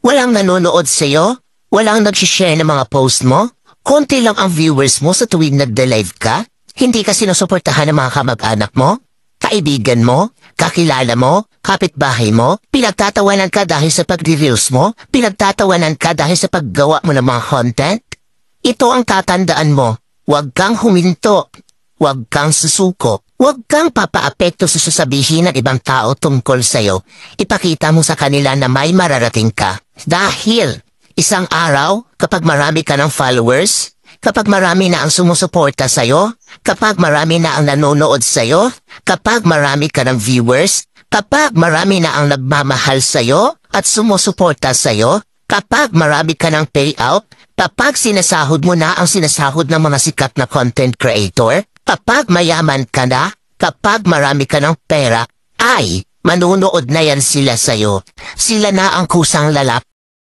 Walang nanonood sa'yo? Walang nag-share ng mga post mo? Konti lang ang viewers mo sa tuwing nagde-live ka? Hindi ka sinusuportahan ng mga kamag-anak mo? Kaibigan mo? Kakilala mo? Kapitbahay mo? Pinagtatawanan ka dahil sa pagre-reels mo? Pinagtatawanan ka dahil sa paggawa mo ng mga content? Ito ang tatandaan mo. Huwag kang huminto. Huwag kang susuko. Huwag kang papaapekto sa sasabihin ng ibang tao tungkol sa'yo. Ipakita mo sa kanila na may mararating ka. Dahil isang araw, kapag marami ka ng followers, kapag marami na ang sumusuporta sa'yo, kapag marami na ang nanonood sa'yo, kapag marami ka ng viewers, kapag marami na ang nagmamahal sa'yo at sumusuporta sa'yo, kapag marami ka ng payout, kapag sinasahod mo na ang sinasahod ng mga sikat na content creator, kapag mayaman ka na, kapag marami ka ng pera, ay manunood na yan sila sa'yo. Sila na ang kusang lalapit